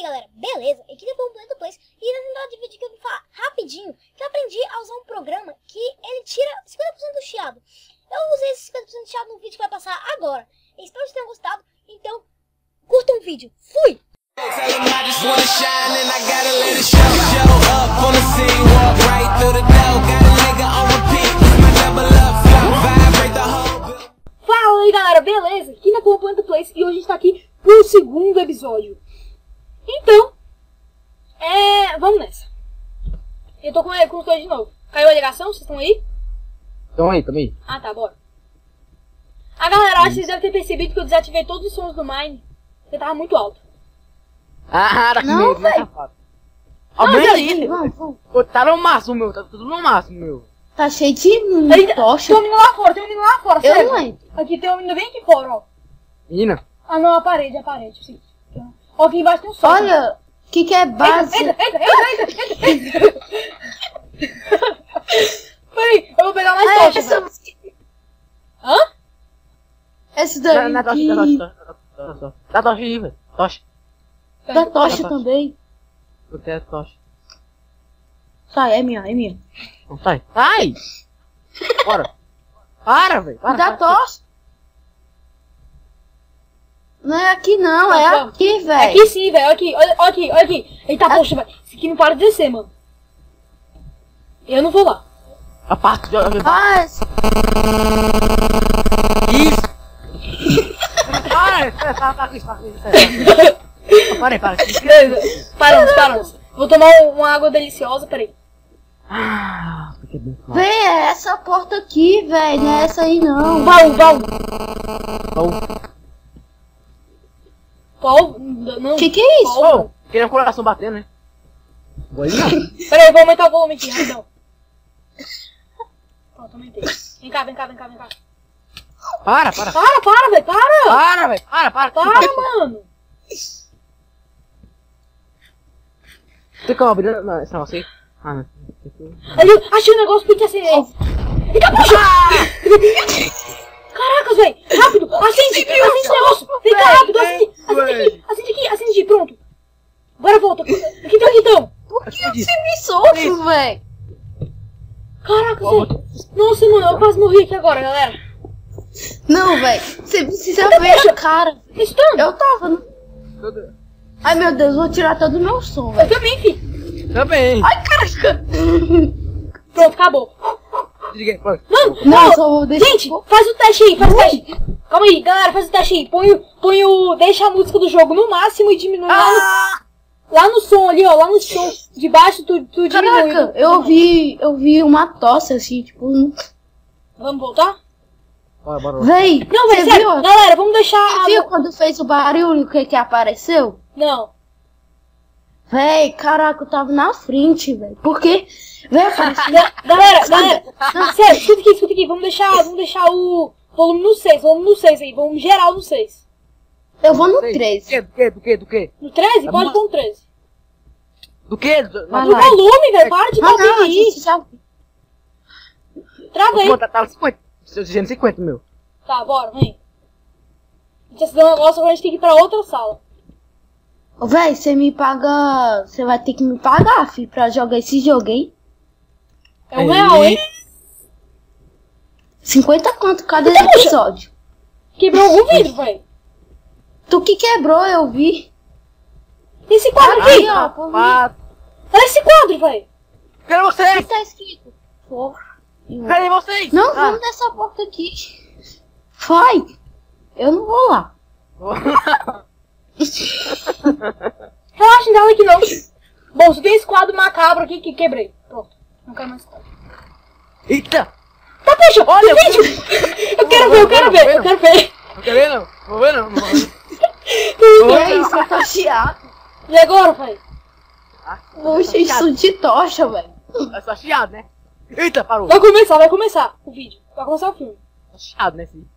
aí galera, beleza? Aqui depois um Planeta Place e nessa entrada de vídeo que eu vou falar rapidinho que eu aprendi a usar um programa que ele tira 50% do chiado. Eu usei esse 50% de chiado no vídeo que vai passar agora. Espero que vocês tenham gostado, então curtam o vídeo. Fui! Fala aí galera, beleza? Aqui na Planeta Place e hoje a gente tá aqui pro segundo episódio. Então, vamos nessa. Eu tô com os dois de novo. Caiu a ligação? Vocês estão aí? Tamo aí. Ah tá, bora. A galera, acho que vocês devem ter percebido que eu desativei todos os sons do Mine. Porque tava muito alto. Ah, daqui não, mesmo, safado. Aumenta aí. Tá no máximo, meu. Tá tudo no máximo, meu. Tá cheio de tocha. Tem um menino lá fora, Eu sério. não entro. Aqui tem um menino bem aqui fora, ó. Menina. Ah não, a parede, sim. Ó, aqui embaixo tem um sol. Olha, o que é base? Entra. Peraí, eu vou pegar mais tocha, velho. Hã? Esse daí. Dá tocha aí, velho. Tocha. Da tocha também. Eu quero tocha. Sai, é minha. Não sai. Sai! Bora. Para, velho. Da tocha. Não é aqui não, é aqui, velho. É aqui sim, velho. Olha aqui. Eita, poxa, velho. Isso aqui não para de descer, mano. Eu não vou lá. A parte de... Isso. Para. Paramos. Vou tomar uma água deliciosa, peraí. Que bem. Vê, é essa porta aqui, velho. Não é essa aí não. Baú. Não. Que é isso? Oh, queria um coração batendo, né? Bolinha? Peraí, eu vou aumentar o volume aqui, rapidão. Pronto, aumentei. Vem cá. Para, velho. Para, mano. Tem como abrir? Não, esse negócio aí. Ah, não. Ali, achei um negócio pra te acender. Eita, puxa! Caracas, velho! Rápido! Acende esse negócio! Vem cá, rápido! Acende aqui, pronto! Agora volta! Aqui tem um guidão! Por que eu sempre sofro, velho? Caracas, velho! Nossa, mano, eu quase morri aqui agora, galera! Não, velho! Você precisa ver a cara! Eu tava. Ai, meu Deus, vou tirar todo o meu som, Eu velho. também, filho! Também. Ai, caraca! Pronto, acabou! Desliguei, pronto. Mano, Não, só vou deixar. gente, faz o teste aí, Calma aí, galera, faz o teste aí. Põe o... Deixa a música do jogo no máximo e diminui lá no som ali, ó. Lá no som de baixo, tu diminui. Caraca, eu vi uma tosse assim, tipo... Vamos voltar? Bora. Véi, Não, você velho, sério. viu? Galera, vamos deixar... Você viu quando fez o barulho que apareceu? Não. Véi, caraca, eu tava na frente, velho. Porque, véi, apareceu... Galera, sério, escuta aqui. Vamos deixar o volume no 6 aí. Vamos geral no 6. Eu vou no 13. Do quê? No 13? Pode pôr no 13. Do quê? Vai No lá. volume, velho. Para de bater Não, aí. gente, já... Trava aí. Pô, tá 50. Estou dizendo 50, meu. Tá, bora, vem. A gente assinou um negócio, agora a gente tem que ir pra outra sala. Ô, véi, você me paga... Você vai ter que me pagar, filho, pra jogar esse jogo, hein? É R$1, hein? 50 quanto cada Puxa. episódio. Quebrou algum vidro, velho. Tu que quebrou, eu vi. Esse quadro aqui. Ó, por mim. Olha esse quadro, velho. Cadê O que vocês? tá escrito? Porra. Cadê vocês? Não, vamos nessa porta aqui. Vai. Eu não vou lá. Relaxa, não dá aqui não. Bom, só tem esse quadro macabro aqui que quebrei. Pronto. Não quero mais quadro. Eita! Tá, puxa! Olha, vídeo! Eu quero ver. Não quer ver, não? Vou ver, não. É isso, eu tô chiado. E agora, velho? Poxa, isso de tocha, velho. É só chiado, né? Eita, parou. Vai começar o vídeo. Vai começar o filme. Só chiado, né, filho?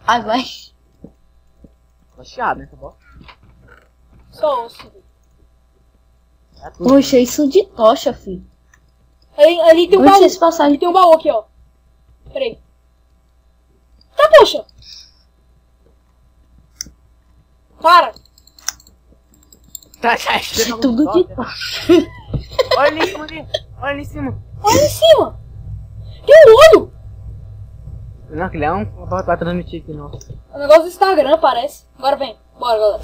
Ai, vai. Só chiado, né, tá bom? Só osso, velho. É tudo. Poxa, isso de tocha, filho. Ali tem um Onde baú. vocês passaram? Ali tem um baú aqui, ó. Peraí. Tá, poxa! Para! Tá, Tudo de Olha ali em cima ali. Olha ali em cima. Olha em cima. Tem um olho. Não, aquele é um pra transmitir aqui, não. O negócio do Instagram parece. Agora vem. Bora, galera.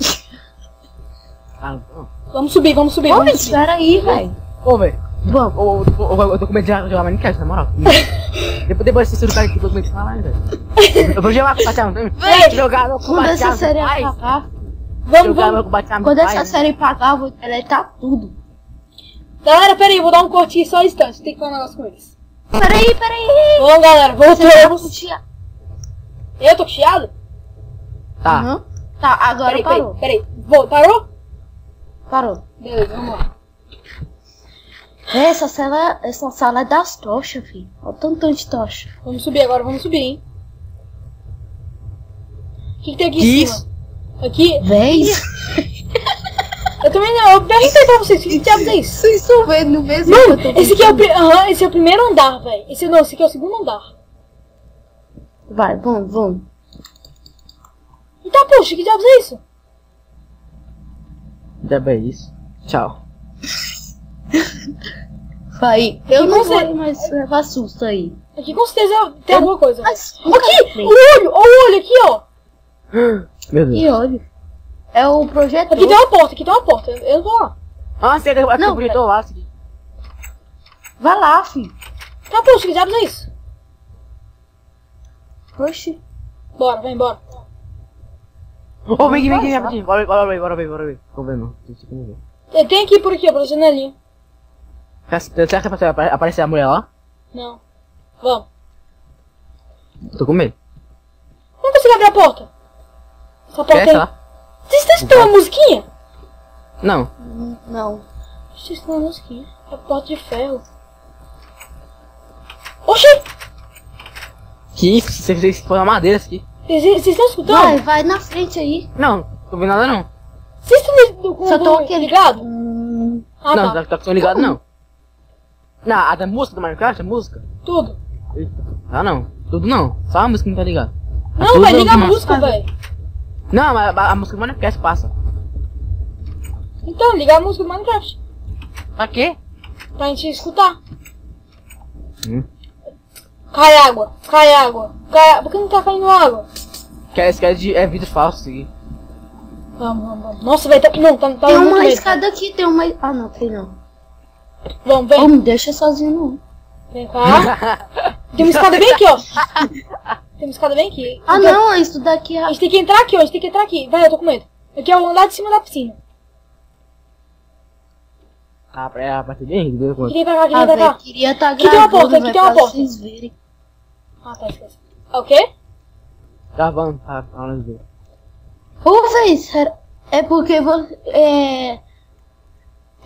Ah, não. Vamos subir, vamos subir. Ô, Vamos velho, subir. espera aí, velho. Ô, velho. Vamos. Eu tô com medo de jogar Minecraft, na moral. Depois desse do cara aqui, eu tô com medo de falar, velho. Eu vou jogar com o Bateamo também. Jogar com o Quando essa Bateamo. série acabar, Vamos. Com o Bateamo. quando essa série pagar, eu vou deletar tudo. Galera, pera aí, eu vou dar um cortinho só um instante. Tem que falar um negócio com eles. Peraí. Vamos, galera, Você tá com voltamos. chiado? Eu tô com chiado? Tá. Aham. Tá, agora parou. Peraí. Parou? Parou. Beleza, vamos lá. Essa sala é das tochas, filho. Olha o tanto de tocha. Vamos subir agora, vamos subir, hein? O que tem aqui Que em isso? cima? Aqui? Vez? Eu também não, eu perguntei pra vocês, que diabos é isso? Vocês estão vendo mesmo? Mano, que eu tô esse aqui é pensando? esse é o primeiro andar, velho. Esse aqui é o segundo andar. Vai, vamos. Eita, poxa, que diabos é isso? É isso. Tchau. Vai. Eu E não você? vou mais levar susto aí. Aqui com certeza tem alguma coisa. Véio. Mas nunca Aqui! vi. O olho! Olha o olho aqui, ó! Meu Deus. E olha. É o projetor. Aqui tem uma porta. Eu vou lá. Ah, você aqui Não, o projetor lá, assim. Vai lá, filho. Tá, poxa, que diabos é isso? Oxi. Bora, vem, bora. Ô, vem aqui, rapidinho. Bora ver. Tô vendo. Tem aqui por aqui, ó, pela janelinha. Será que vai aparecer a mulher lá? Não. Vamos. Tô com medo. Não consigo abrir a porta. Essa porta Quer aí. lá? Vocês estão escutando a musiquinha? Não. Não. Vocês estão escutando a musiquinha. É a porta de ferro. Oxi! Que isso? Você foi uma madeira isso aqui. Vocês estão escutando? Vai na frente aí. Não, tô vendo nada não. Vocês estão com Só tô o aqui ligado? Ah, não, tá. tá ligado não. Não, a da música do Minecraft, a música? Tudo. Ah não, tudo não. Só a música não tá ligado. Não, tudo velho, liga a não. música, velho. Não, mas a música do Minecraft passa. Então, liga a música do Minecraft. Pra quê? Pra gente escutar. Hum. Cai água. Por que não tá caindo água? Esse cara é vidro falso isso aqui. Vamos. Nossa, velho, tá Tem muito uma medo. escada aqui, tem uma... Ah, não, tem não. Vamos, vem. Ô, me deixa sozinho não. Vem cá. Tem uma escada bem aqui, ó. Tem uma escada bem aqui. Ah, Então, não, isso daqui é... A gente tem que entrar aqui, ó. Vai, eu tô com medo. Aqui é o andar de cima da piscina. É a parte bem rígida. Aqui tem pra cá, aqui Ah, tem pra velho, cá. queria estar Aqui tem uma gravando, porta, aqui velho, tem uma pra porta. vocês verem. Ah, tá, esquece. É o quê? Gravando, tá falando ver. Ô, velho, sério, é porque você...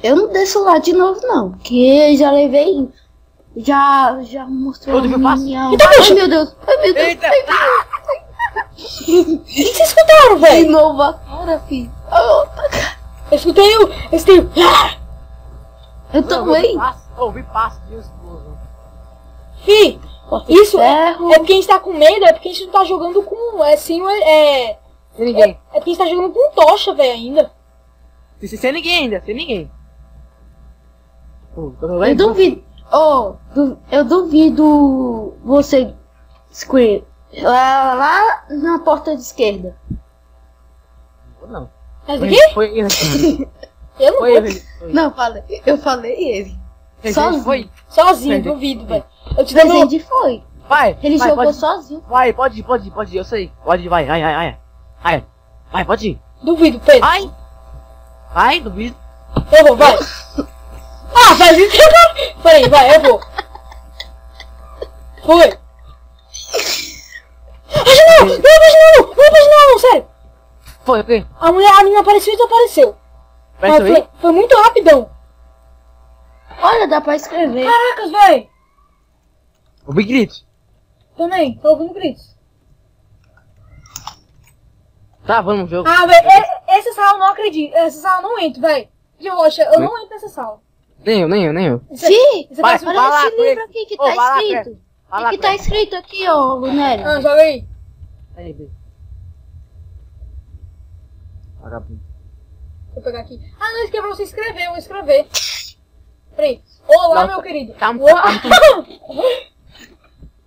Eu não desço lá de novo, não. Porque já levei... Já mostrou Ô, tu viu o passo? minha... Eita, Ai, bicho! meu Deus. Ai, meu Deus. Eita! O que vocês escutaram, De velho? novo a cara, filho. Oh, Eu escutei o... eu também. Ouvi passo de explosão. Fih, Porta de isso é ferro. porque a gente tá com medo, é porque a gente não tá jogando com... Sem Sem ninguém. É porque a gente tá jogando com tocha, velho, ainda. Sem ninguém ainda, sem ninguém. Pô, tô jogando Eu duvido. Eu duvido você scream lá na porta de esquerda. Não. Essa aqui? Foi ele. Eu não Foi vou. ele. Não, eu falei ele. Sozinho. Foi. Sozinho, Entendi. duvido, velho. Eu te dou meu... Presente foi. Vai. Ele vai, jogou pode. sozinho. Vai, pode ir, eu sei. Pode ir, vai. Vai, pode ir. Duvido, Pedro. Vai, duvido. Eu vou, vai. Ah, faz isso agora. Peraí, vai, eu vou. Foi. Ah, não, sério. Foi, o quê? A menina apareceu e desapareceu. Parece Mas aí? foi muito rapidão. Olha, dá pra escrever. Caracas, velho. Ouvi gritos. Também, tô ouvindo gritos. Tá, vamos no jogo. Ah, velho, essa sala eu não acredito. Essa sala eu não entro, velho. De roxa, eu não entro nessa sala. Nem eu. Sim, Isso Vai, aqui é olha vai lá, esse livro Cleide. aqui que Ô, vai tá lá, escrito. Cleide. Vai O lá, que tá Cleide. escrito aqui, ó, Lunélio? Ah, joga aí. Aí, Cleide. Vagabundo. Deixa eu pegar aqui. Ah, não, isso aqui é pra você escrever, eu vou escrever. Peraí. Olá, Não, meu querido. tá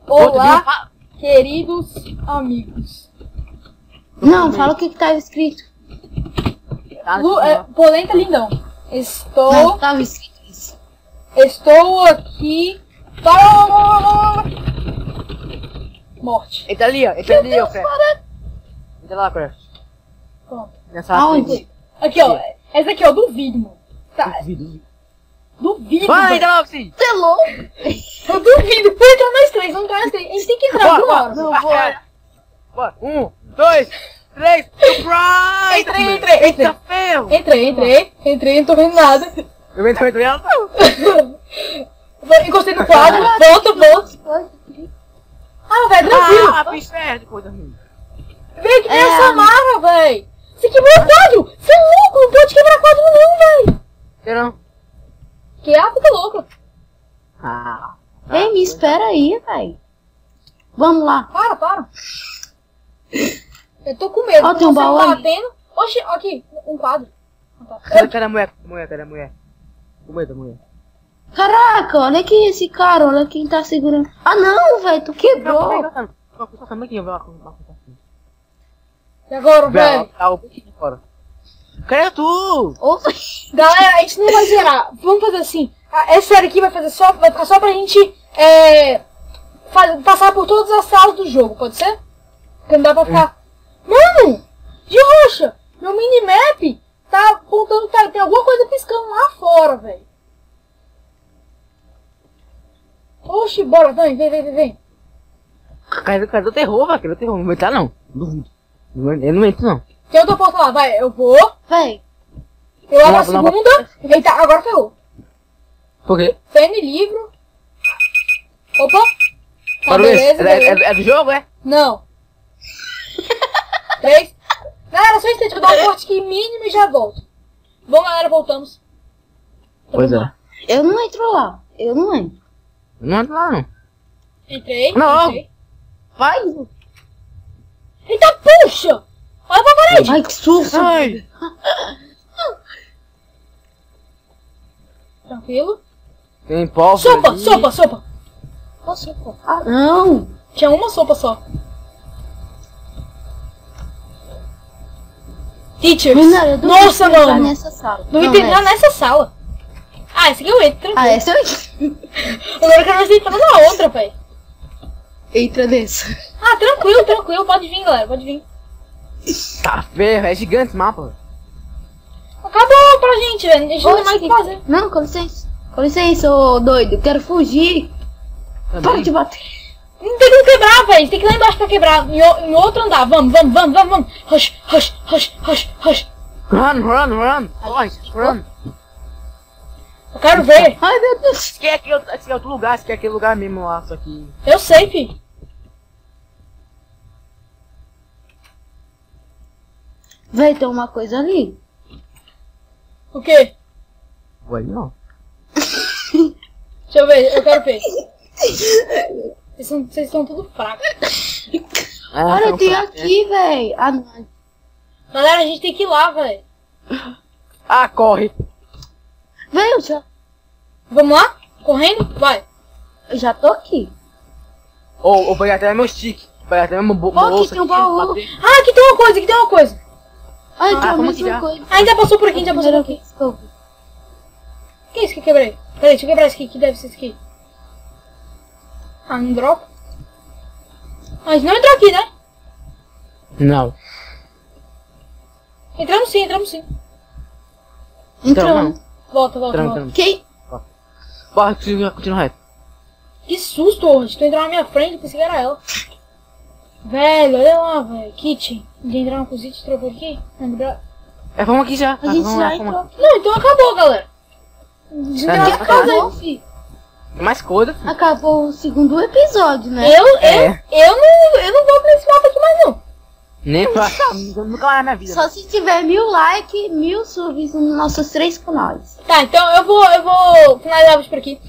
Olá, queridos amigos. Não, fala o que tava escrito. Polenta lindão. Não, tava escrito isso. Estou aqui para... Morte. Entra ali, ó. Entra ali, ó, Craft. Entra lá, Craft. Pronto. Nessa Aonde? Aqui, ó. Essa aqui, ó. Duvido, mano. Tá. Duvido. Vai, velho. entra logo, sim. Você é louco? Eu duvido. Vou entrar nós três. Vamos entrar nós três. A gente tem que entrar alguma hora. Não, bora. Bora. 1, 2, 3. Surprise! Entrei. Eita, ferro! Entrei, não tô vendo nada. Eu entrei. Encostei no quadro. Volta. Ah, velho, tranquilo. Ah, fiz certo, coisa ruim. Vem que tem a Samara, velho. Você quebrou o quadro. Você é louco. Não pode quebrar quadro não, velho. Eu não. Que é a fica louca. Ei, me espera aí, velho. Vamos lá. Para. Eu tô com medo. Ó, tem um Você baú tá ali. batendo. Oxi, aqui, um quadro. Cadê a mulher? O medo da mulher. Caraca, olha aqui esse cara, olha quem tá segurando. Ah não, velho, tu quebrou. E agora, velho? Cadê tu? Ô, Galera, a gente não vai zerar. Vamos fazer assim. Essa série aqui vai ficar só pra gente passar por todas as salas do jogo, pode ser? Porque não dá pra ficar... Mano! De roxa! Meu minimap tá apontando que tem alguma coisa piscando lá fora, velho. Oxi, bora, vem. Cadê o terror, velho? Cadê o terror? Não vai entrar, não. Duvido. Eu não entro, não. Tem outra porta lá, vai. Eu vou. véi, Eu abro a Não, não, segunda. Eita, agora ferrou. Por quê? Pena e livro. Opa. Tá, Para beleza. é do jogo, é? Não. 3. Galera, só um instante, vou dar um corte aqui mínimo e já volto. Bom, galera, voltamos. Pois é. eu não entro lá. Eu não entro. Não entro lá, não. Entrei. Não. Entrei. Vai. Eita, puxa! Olha pra parede. Ai, que susto. Ai! Tranquilo. Tem pó. Sopa. Qual sopa? Ah, não. Tinha uma sopa só. Teachers. Menina, eu duvido Nossa, você entrar mano. nessa sala. Não Não, entrar nessa. nessa sala. Ah, esse aqui eu entro, tranquilo. Ah, essa eu entro. Agora eu quero ver se entra na outra, velho. Entra nessa. Ah, tranquilo. Pode vir, galera. Pode vir. Tá ferro, é gigante esse mapa. Acabou pra gente, velho. A gente não tem mais o que fazer. Não, com licença. Com licença, ô doido. Eu quero fugir. Para Também. de bater. Não tem como quebrar, velho. Tem que ir lá embaixo pra quebrar. Em outro andar. Vamos. Rush. Run. Corre, run. Eu quero ver. Ai, meu Deus. Esse aqui é outro lugar, esse aqui é aquele lugar mesmo lá, só que... Eu sei, fi. Véi, tem uma coisa ali. O quê? Ué, não. Deixa eu ver. Eu quero ver. Vocês estão tudo fracos. Olha, tem aqui, véi. Ah, não. Galera, a gente tem que ir lá, velho. Ah, corre. Véi, eu Vamos lá? Correndo? Vai. já tô aqui. Ou pegar até meu stick. Pegar até meu aqui bolso tem um baú. bater. Ah, aqui tem uma coisa. Ai, Ah, tem a como que mesma já? coisa. Ainda passou por aqui, já passou por aqui. Desculpa. O que é isso que eu quebrei? Peraí, deixa eu quebrar isso aqui, que deve ser isso aqui. Ah, não dropa? Ah, a gente não entrou aqui, né? Não. Entramos sim. Entrando. Volta. Entrando. Quem? Bora, continua reto. Que susto, hoje. Tu entrou na minha frente, eu pensei que era ela. Velho, olha lá, velho. Kitchen. De entrar na cozinha, te trocou aqui? Lembra? É, vamos aqui já. A gente Vamos lá, já vamos lá. entrou. Não, então acabou, galera. Não tem nada pra fazer. Acabou, filho. Tem mais coisa. Acabou o segundo episódio, né? Eu É. não vou pra esse mapa aqui mais, não. Nem passar. Nunca mais na minha vida. Só se tiver 1000 likes, 1000 subs nos nossos 3 canais. Tá, então eu vou finalizar o vídeo por aqui.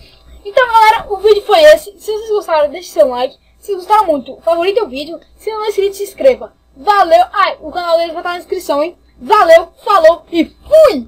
Então, galera, o vídeo foi esse. Se vocês gostaram, deixe seu like. Se vocês gostaram muito, favorite o vídeo. Se não é inscrito, se inscreva. Valeu! Ai, o canal dele vai estar na descrição, hein? Valeu, falou e fui!